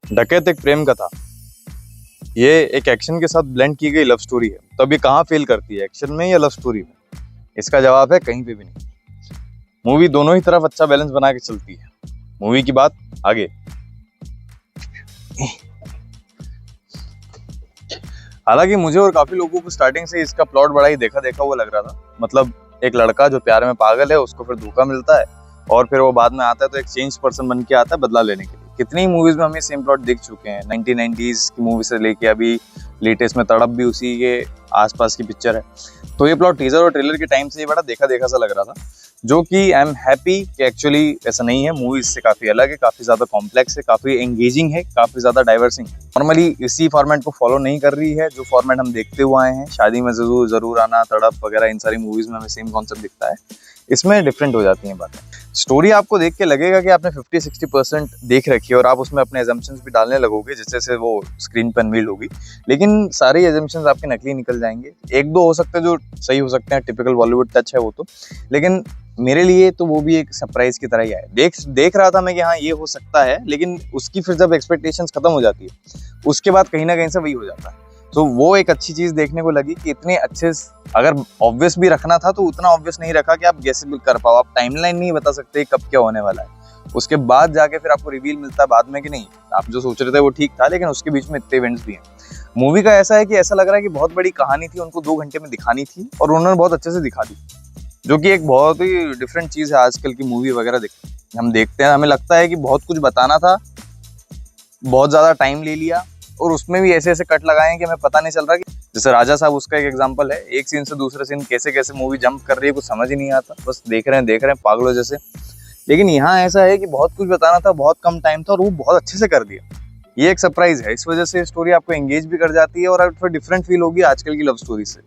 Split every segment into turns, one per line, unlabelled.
डकैत एक प्रेम कथा, ये एक एक्शन के साथ ब्लेंड की गई लव स्टोरी है। तो अब ये कहाँ फेल करती है, एक्शन में या लव स्टोरी में? इसका जवाब है कहीं पे भी नहीं। मूवी दोनों ही तरफ अच्छा बैलेंस बना के चलती है। मूवी की बात आगे। हालांकि मुझे और काफी लोगों को स्टार्टिंग से इसका प्लॉट बड़ा ही देखा देखा हुआ लग रहा था। मतलब एक लड़का जो प्यार में पागल है, उसको फिर धोखा मिलता है और फिर वो बाद में आता है तो एक चेंज पर्सन बन के आता है बदला लेने के लिए। कितनी ही मूवीज में हम ये सेम प्लॉट देख चुके हैं। 1990s की मूवी से लेके अभी लेटेस्ट में तड़प भी उसी के आसपास की पिक्चर है। तो ये प्लॉट टीजर और ट्रेलर के टाइम से ये बड़ा देखा देखा सा लग रहा था, जो कि आई एम हैप्पी कि एक्चुअली ऐसा नहीं है। मूवी इससे काफी अलग है, काफी ज्यादा कॉम्प्लेक्स है, काफी एंगेजिंग है, काफी ज्यादा डाइवर्सिंग है। नॉर्मली इसी फॉर्मेट को फॉलो नहीं कर रही है जो फॉर्मेट हम देखते हुए आए हैं। शादी में जरूर जरूर आना, तड़प वगैरह, इन सारी मूवीज में हमें सेम कॉन्सेप्ट दिखता है। इसमें डिफरेंट हो जाती हैं बातें। स्टोरी आपको देख के लगेगा कि आपने 50-60% देख रखी है और आप उसमें अपने एजम्पशंस भी डालने लगोगे जिस जैसे वो स्क्रीन पर अनवील होगी। लेकिन सारे एजम्पशंस आपके नकली निकल जाएंगे। एक दो हो सकते हैं जो सही हो सकते हैं, टिपिकल बॉलीवुड टच है वो तो। लेकिन मेरे लिए तो वो भी एक सरप्राइज की तरह ही आया। देख रहा था मैं कि हाँ ये हो सकता है, लेकिन उसकी फिर जब एक्सपेक्टेशंस खत्म हो जाती है उसके बाद कहीं ना कहीं से वही हो जाता है। तो वो एक अच्छी चीज देखने को लगी कि इतने अच्छे, अगर ऑब्वियस भी रखना था तो उतना ऑब्वियस नहीं रखा कि आप गैस भी कर पाओ। आप टाइमलाइन नहीं बता सकते कब क्या होने वाला है। उसके बाद जाके फिर आपको रिवील मिलता है बाद में कि नहीं, आप जो सोच रहे थे वो ठीक था, लेकिन उसके बीच में इतने इवेंट्स भी हैं। मूवी का ऐसा है कि ऐसा लग रहा है कि बहुत बड़ी कहानी थी, उनको 2 घंटे में दिखानी थी और उन्होंने बहुत अच्छे से दिखा दी, जो कि एक बहुत ही डिफरेंट चीज है। आजकल की मूवी वगैरह हम देखते हैं, हमें लगता है कि बहुत कुछ बताना था, बहुत ज्यादा टाइम ले लिया और उसमें भी ऐसे ऐसे कट लगाए हैं कि हमें पता नहीं चल रहा कि, जैसे राजा साहब उसका एक एग्जांपल है। एक सीन से दूसरे सीन कैसे कैसे मूवी जंप कर रही है, कुछ समझ ही नहीं आता, बस देख रहे हैं पागलों जैसे। लेकिन यहाँ ऐसा है कि बहुत कुछ बताना था, बहुत कम टाइम था और वो बहुत अच्छे से कर दिया। ये एक सरप्राइज है। इस वजह से स्टोरी आपको एंगेज भी कर जाती है और फिर डिफरेंट फील होगी आजकल की लव स्टोरी से।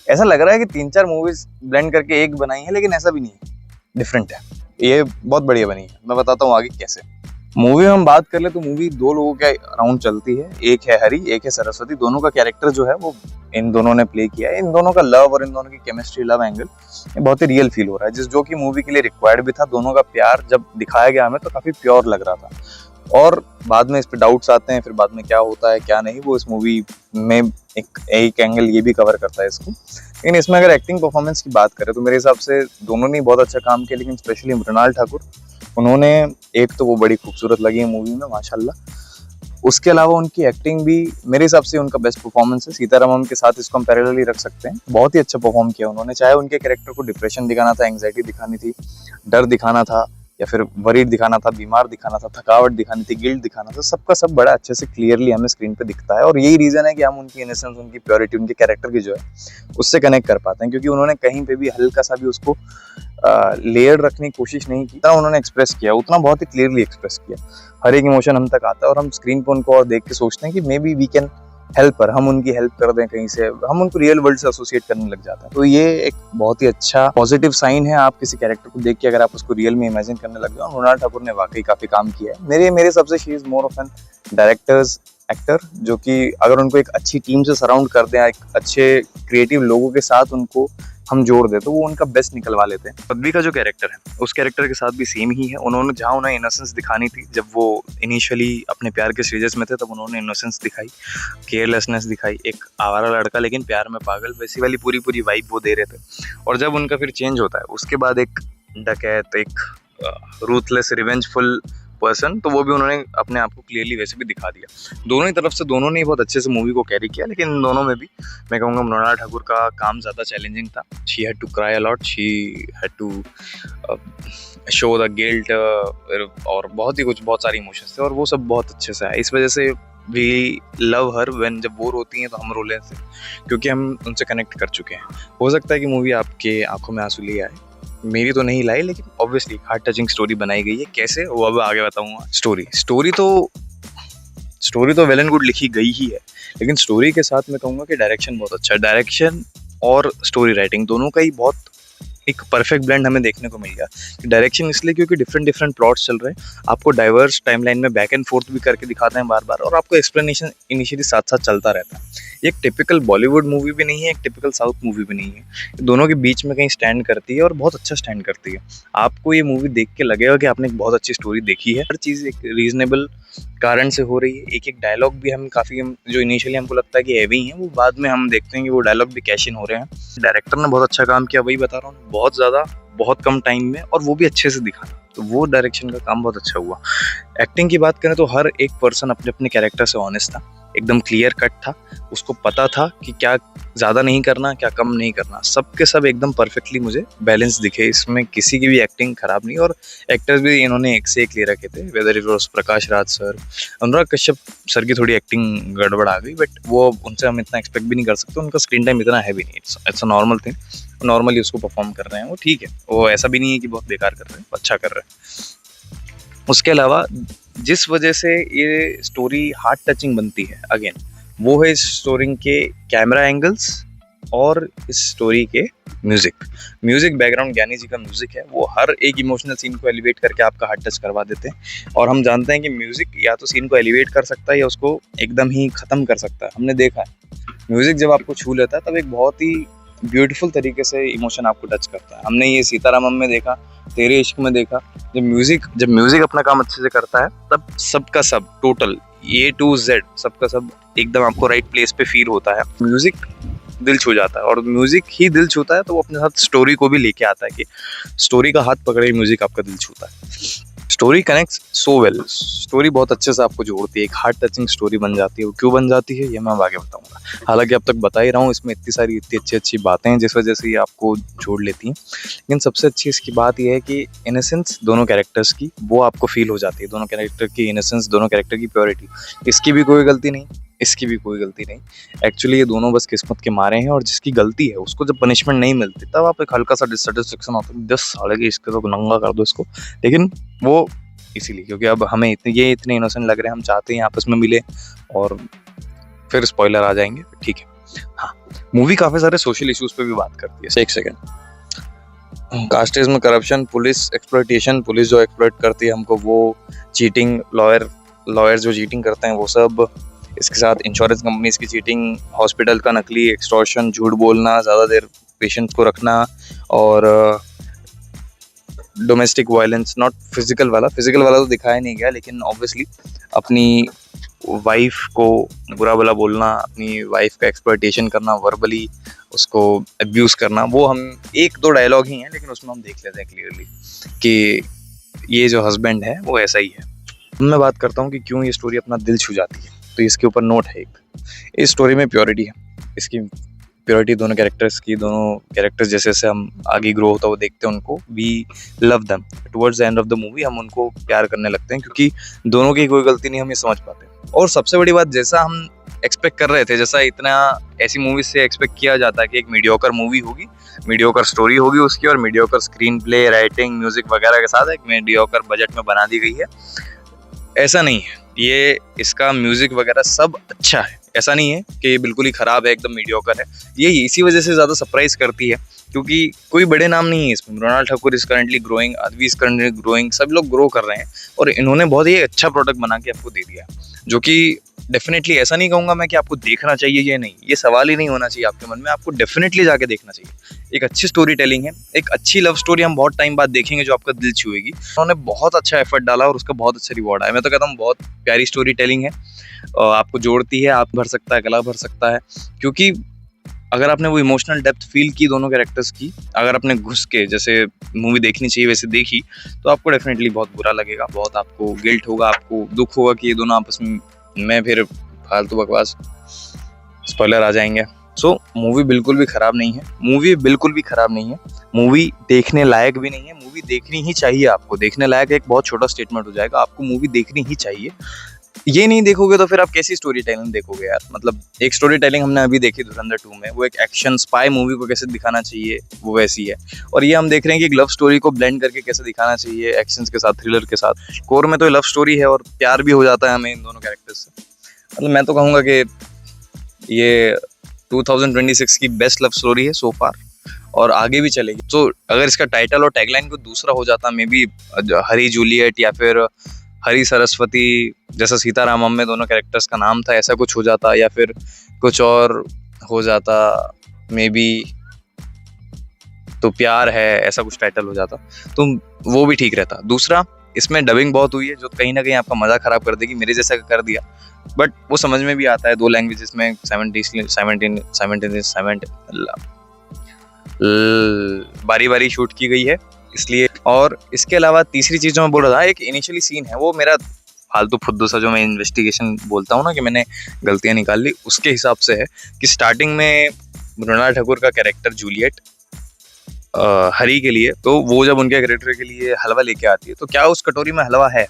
ऐसा लग रहा है कि 3-4 मूवीज ब्लेंड करके एक बनाई है, लेकिन ऐसा भी नहीं है, डिफरेंट है। ये बहुत बढ़िया बनी है। मैं बताता हूँ आगे कैसे। मूवी में हम बात कर ले तो मूवी 2 लोगों के अराउंड चलती है। एक है हरी, एक है सरस्वती। दोनों का कैरेक्टर जो है वो इन दोनों ने प्ले किया है। इन दोनों का लव और इन दोनों की केमिस्ट्री, लव एंगल बहुत ही रियल फील हो रहा है, जो कि मूवी के लिए रिक्वायर्ड भी था। दोनों का प्यार जब दिखाया गया हमें तो काफी प्योर लग रहा था। और बाद में इस पे डाउट्स आते हैं, फिर बाद में क्या होता है क्या नहीं, वो इस मूवी में एक एंगल ये भी कवर करता है इसको। लेकिन इसमें अगर एक्टिंग परफॉर्मेंस की बात करें तो मेरे हिसाब से दोनों ने बहुत अच्छा काम किया, लेकिन स्पेशली मृणाल ठाकुर, उन्होंने, एक तो वो बड़ी खूबसूरत लगी है मूवी में माशाल्लाह। उसके अलावा उनकी एक्टिंग भी मेरे हिसाब से उनका बेस्ट परफॉर्मेंस है। सीतारामम के साथ इसको हम पैरेलली रख सकते हैं। बहुत ही अच्छा परफॉर्म किया उन्होंने। चाहे उनके कैरेक्टर को डिप्रेशन दिखाना था, एंग्जाइटी दिखानी थी, डर दिखाना था, या फिर वरीड दिखाना था, बीमार दिखाना था, थकावट दिखानी थी, गिल्ट दिखाना था, सबका सब बड़ा अच्छे से क्लियरली हमें स्क्रीन पे दिखता है। और यही रीजन है कि हम उनकी इनोसेंस, उनकी प्योरिटी, उनके कैरेक्टर की जो है उससे कनेक्ट कर पाते हैं, क्योंकि उन्होंने कहीं पे भी हल्का सा भी उसको लेयर रखने की कोशिश नहीं की। उतना उन्होंने एक्सप्रेस किया, उतना बहुत ही क्लियरली एक्सप्रेस किया। हर एक इमोशन हम तक आता है और हम स्क्रीन पर उनको और देख के सोचते हैं कि maybe we can help पर, हम उनकी हेल्प कर दें कहीं से, हम उनको रियल वर्ल्ड से एसोसिएट करने लग जाते हैं। तो ये एक बहुत ही अच्छा पॉजिटिव साइन है। आप किसी कैरेक्टर को देख के अगर आप उसको रियल में इमेजिन करने लग जाओ। मृणाल ठाकुर ने वाकई काफी काम किया है। मेरे सबसे she is more of an director's actor, जो कि अगर उनको एक अच्छी टीम से सराउंड कर दें, एक अच्छे क्रिएटिव लोगों के साथ उनको हम जोड़ दे तो वो उनका बेस्ट निकलवा लेते हैं। पद्मी का जो कैरेक्टर है उस कैरेक्टर के साथ भी सेम ही है। उन्होंने जहाँ उन्हें इनोसेंस दिखानी थी, जब वो इनिशियली अपने प्यार के स्टेजेस में थे, तब उन्होंने इनोसेंस दिखाई, केयरलेसनेस दिखाई, एक आवारा लड़का लेकिन प्यार में पागल, वैसी वाली पूरी वाइब वो दे रहे थे। और जब उनका फिर चेंज होता है उसके बाद एक डकैत, एक रूथलेस रिवेंजफुल पर्सन, तो वो भी उन्होंने अपने आप को क्लियरली वैसे भी दिखा दिया। दोनों ही तरफ से दोनों ने बहुत अच्छे से मूवी को कैरी किया। लेकिन इन दोनों में भी मैं कहूँगा मृणाल ठाकुर का काम ज़्यादा चैलेंजिंग था। She had to cry a lot, she had to show the guilt और बहुत सारी इमोशंस थे और वो सब बहुत अच्छे से आए। इस वजह से वी लव हर व्हेन, जब वो रोती हैं तो हम रोले थे, क्योंकि हम उनसे कनेक्ट कर चुके हैं। हो सकता है कि मूवी आपके आंखों में आंसू ले आए, मेरी तो नहीं लाई, लेकिन ऑब्वियसली हार्ट टचिंग स्टोरी बनाई गई है। कैसे, वो अब आगे बताऊंगा। स्टोरी तो वेल एंड गुड लिखी गई ही है, लेकिन स्टोरी के साथ मैं कहूँगा कि डायरेक्शन बहुत अच्छा है। डायरेक्शन और स्टोरी राइटिंग दोनों का ही बहुत एक परफेक्ट ब्लेंड हमें देखने को मिल गया। डायरेक्शन इसलिए क्योंकि डिफरेंट प्लॉट्स चल रहे हैं, आपको डाइवर्स टाइमलाइन में बैक एंड फोर्थ भी करके दिखाते हैं बार बार, और आपको एक्सप्लेनेशन इनिशियली साथ साथ चलता रहता है। ये एक टिपिकल बॉलीवुड मूवी भी नहीं है, एक टिपिकल साउथ मूवी भी नहीं है। दोनों के बीच में कहीं स्टैंड करती है और बहुत अच्छा स्टैंड करती है। आपको ये मूवी देख के लगेगा कि आपने एक बहुत अच्छी स्टोरी देखी है। हर चीज़ एक रीजनेबल कारण से हो रही है। एक एक डायलॉग भी हम काफ़ी जो इनिशियली हमको लगता है कि हैवी हैं, वो बाद में हम देखते हैं कि वो डायलॉग भी कैश इन हो रहे हैं। डायरेक्टर ने बहुत अच्छा काम किया, वही बता रहा हूँ, बहुत ज़्यादा, बहुत कम टाइम में, और वो भी अच्छे से दिखाना। तो वो डायरेक्शन का काम बहुत अच्छा हुआ। एक्टिंग की बात करें तो हर एक पर्सन अपने अपने कैरेक्टर से ऑनेस्ट था, एकदम क्लियर कट था, उसको पता था कि क्या ज़्यादा नहीं करना, क्या कम नहीं करना। सब के सब एकदम परफेक्टली मुझे बैलेंस दिखे, इसमें किसी की भी एक्टिंग खराब नहीं। और एक्टर्स भी इन्होंने एक से एक ले रखे थे, whether it was Prakash Raj sir, Anurag Kashyap sir की थोड़ी एक्टिंग गड़बड़ आ गई, बट वो उनसे हम इतना एक्सपेक्ट भी नहीं कर सकते, उनका स्क्रीन टाइम इतना है भी नहीं, it's a normal thing, normally उसको परफॉर्म कर रहे हैं, वो ठीक है, वो ऐसा भी नहीं है कि बहुत बेकार कर रहे हैं, अच्छा कर रहे हैं। उसके अलावा जिस वजह से ये स्टोरी हार्ट टचिंग बनती है, अगेन वो है इस स्टोरी के कैमरा एंगल्स और इस स्टोरी के म्यूजिक बैकग्राउंड ज्ञानी जी का म्यूजिक है, वो हर एक इमोशनल सीन को एलिवेट करके आपका हार्ट टच करवा देते हैं। और हम जानते हैं कि म्यूजिक या तो सीन को एलिवेट कर सकता है या उसको एकदम ही खत्म कर सकता है। हमने देखा है म्यूजिक जब आपको छू लेता है तब एक बहुत ही ब्यूटीफुल तरीके से इमोशन आपको टच करता है। हमने ये सीतारामम में देखा, तेरे इश्क में देखा, जब म्यूजिक अपना काम अच्छे से करता है तब सबका सब टोटल ए टू जेड सबका सब एकदम आपको राइट प्लेस पे फील होता है। म्यूजिक दिल छू जाता है, और म्यूजिक ही दिल छूता है तो वो अपने साथ स्टोरी को भी लेके आता है कि स्टोरी का हाथ पकड़े म्यूजिक आपका दिल छूता है। Story connects so well, story बहुत अच्छे से आपको जोड़ती है, एक हार्ट टचिंग स्टोरी बन जाती है। वो क्यों बन जाती है ये मैं अब आगे बताऊंगा। हालांकि अब तक बता ही रहा हूँ, इसमें इतनी सारी इतनी अच्छी अच्छी बातें हैं जिस वजह से ये आपको जोड़ लेती हैं, लेकिन सबसे अच्छी इसकी बात यह है कि इनोसेंस दोनों कैरेक्टर्स की वो आपको फील हो जाती है, दोनों कैरेक्टर की इनोसेंस, दोनों कैरेक्टर की प्योरिटी। इसकी भी कोई गलती नहीं, इसकी भी कोई गलती नहीं। एक्चुअली ये दोनों बस किस्मत के मारे हैं, और जिसकी गलती है उसको जब पनिशमेंट नहीं मिलती तब आप एक हल्का सा डिससेटिस्फेक्शन होता है, 10 साल के इसके तो नंगा कर दो इसको। लेकिन वो इसीलिए क्योंकि अब हमें इतने इनोसेंट लग रहे हैं, हम चाहते हैं आपस में मिले, और फिर स्पॉइलर आ जाएंगे, ठीक है। हाँ, मूवी काफी सारे सोशल इश्यूज पे भी बात करती है। एक सेकंड। कास्टेज में करप्शन, पुलिस एक्सप्लॉयटेशन, पुलिस जो एक्सप्लॉयट करती है हमको, वो चीटिंग, लॉयर जो चीटिंग करते हैं वो सब, इसके साथ इंश्योरेंस कंपनीज की चीटिंग, हॉस्पिटल का नकली एक्सटॉर्शन, झूठ बोलना, ज़्यादा देर पेशेंट को रखना, और डोमेस्टिक वायलेंस, नॉट फिजिकल वाला तो दिखाया नहीं गया, लेकिन ऑब्वियसली अपनी वाइफ को बुरा भला बोलना, अपनी वाइफ का एक्सप्लॉयटेशन करना, वर्बली उसको अब्यूज़ करना, वो हम 1-2 डायलॉग ही हैं, लेकिन उसमें हम देख लेते हैं क्लियरली कि ये जो हस्बैंड है वो ऐसा ही है। मैं बात करता हूँ कि क्यों ये स्टोरी अपना दिल छू जाती है, तो इसके ऊपर नोट है एक, इस स्टोरी में प्योरिटी है। इसकी प्योरिटी दोनों कैरेक्टर्स की, दोनों कैरेक्टर्स जैसे जैसे हम आगे ग्रो होता हुआ देखते हैं उनको, we love them towards the end of the movie, हम उनको प्यार करने लगते हैं क्योंकि दोनों की कोई गलती नहीं, हम ये समझ पाते हैं। और सबसे बड़ी बात, जैसा हम एक्सपेक्ट कर रहे थे, जैसा इतना ऐसी मूवी से एक्सपेक्ट किया जाता है कि एक मीडियोकर मूवी होगी, मीडियोकर स्टोरी होगी उसकी, और mediocre screen play, writing, music वगैरह के साथ एक मीडियोकर बजट में बना दी गई है, ऐसा नहीं है। ये इसका म्यूजिक वगैरह सब अच्छा है, ऐसा नहीं है कि ये बिल्कुल ही खराब है, एकदम मीडियोकर है। ये इसी वजह से ज़्यादा सरप्राइज करती है क्योंकि कोई बड़े नाम नहीं है इसमें। Mrinal Thakur is currently growing, Advi is currently growing, सब लोग ग्रो कर रहे हैं, और इन्होंने बहुत ही अच्छा प्रोडक्ट बना के आपको दे दिया, जो कि डेफिनेटली, ऐसा नहीं कहूँगा मैं कि आपको देखना चाहिए या नहीं, ये सवाल ही नहीं होना चाहिए आपके मन में, आपको डेफिनेटली जाके देखना चाहिए। एक अच्छी स्टोरी टेलिंग है, एक अच्छी लव स्टोरी हम बहुत टाइम बाद देखेंगे जो आपका दिल छुएगी। उन्होंने बहुत अच्छा एफर्ट डाला और उसका बहुत अच्छा रिवॉर्ड आया। मैं तो कहता हूँ बहुत प्यारी स्टोरी टेलिंग है, आपको जोड़ती है, आप भर सकता है, गला भर सकता है, क्योंकि अगर आपने वो इमोशनल डेप्थ फील की दोनों कैरेक्टर्स की, अगर आपने घुस के जैसे मूवी देखनी चाहिए वैसे देखी, तो आपको डेफिनेटली बहुत बुरा लगेगा, बहुत आपको गिल्ट होगा, आपको दुख होगा कि ये दोनों आपस में फिर फालतू बकवास, स्पॉइलर आ जाएंगे। सो मूवी बिल्कुल भी खराब नहीं है, मूवी देखने लायक भी नहीं है, मूवी देखनी ही चाहिए आपको। देखने लायक एक बहुत छोटा स्टेटमेंट हो जाएगा, आपको मूवी देखनी ही चाहिए। ये नहीं देखोगे तो फिर आप कैसी स्टोरी टेलिंग देखोगे यार। मतलब एक स्टोरी टेलिंग हमने अभी देखी धुरंधर 2 में, वो एक एक्शन स्पाई मूवी को कैसे दिखाना चाहिए वो वैसी है, और ये हम देख रहे हैं कि एक लव स्टोरी को ब्लेंड करके कैसे दिखाना चाहिए एक्शंस के साथ, थ्रिलर के साथ। कोर में तो लव स्टोरी है और प्यार भी हो जाता है हमें इन दोनों कैरेक्टर्स से। मतलब मैं तो कहूँगा कि ये 2026 की बेस्ट लव स्टोरी है सो फार, और आगे भी चलेगी। तो अगर इसका टाइटल और टैगलाइन को दूसरा हो जाता, मे बी हरी जूलियट या फिर हरी सरस्वती, जैसा सीतारामम में दोनों कैरेक्टर्स का नाम था, ऐसा कुछ हो जाता, या फिर कुछ और हो जाता, मे बी तो प्यार है, ऐसा कुछ टाइटल हो जाता, तो वो भी ठीक रहता। दूसरा, इसमें डबिंग बहुत हुई है जो कहीं ना कहीं आपका मजा खराब कर देगी, मेरे जैसा कर दिया, बट वो समझ में भी आता है। 2 लैंग्वेजेस में 17 बारी बारी शूट की गई है इसलिए। और इसके अलावा तीसरी चीज जो मैं बोल रहा था, एक इनिशियली सीन है, वो मेरा फालतू फुद्दू सा जो मैं इन्वेस्टिगेशन बोलता हूँ ना कि मैंने गलतियां निकाल ली, उसके हिसाब से है कि स्टार्टिंग में मृणाल ठाकुर का कैरेक्टर जूलियट हरी के लिए, तो वो जब उनके कैरेक्टर के लिए हलवा लेके आती है, तो क्या उस कटोरी में हलवा है,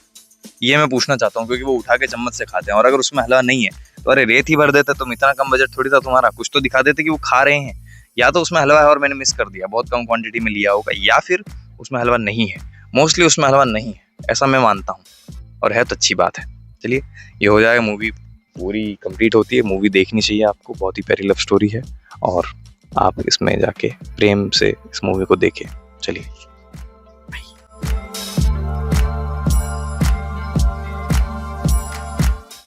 ये मैं पूछना चाहता हूँ, क्योंकि वो उठा के चम्मच से खाते हैं। और अगर उसमें हलवा नहीं है तो अरे रेत ही भर देते, तुम इतना कम बजट थोड़ी था तुम्हारा, कुछ तो दिखा देते कि वो खा रहे हैं। या तो उसमें हलवा है और मैंने मिस कर दिया, बहुत कम क्वांटिटी में लिया होगा, या फिर उसमें हलवा नहीं है। मोस्टली उसमें हलवा नहीं है, ऐसा मैं मानता हूँ, और है तो अच्छी बात है। चलिए, ये हो जाएगा, मूवी पूरी कंप्लीट होती है। मूवी देखनी चाहिए आपको, बहुत ही प्यारी लव स्टोरी है, और आप इसमें जाके प्रेम से इस मूवी को देखें। चलिए।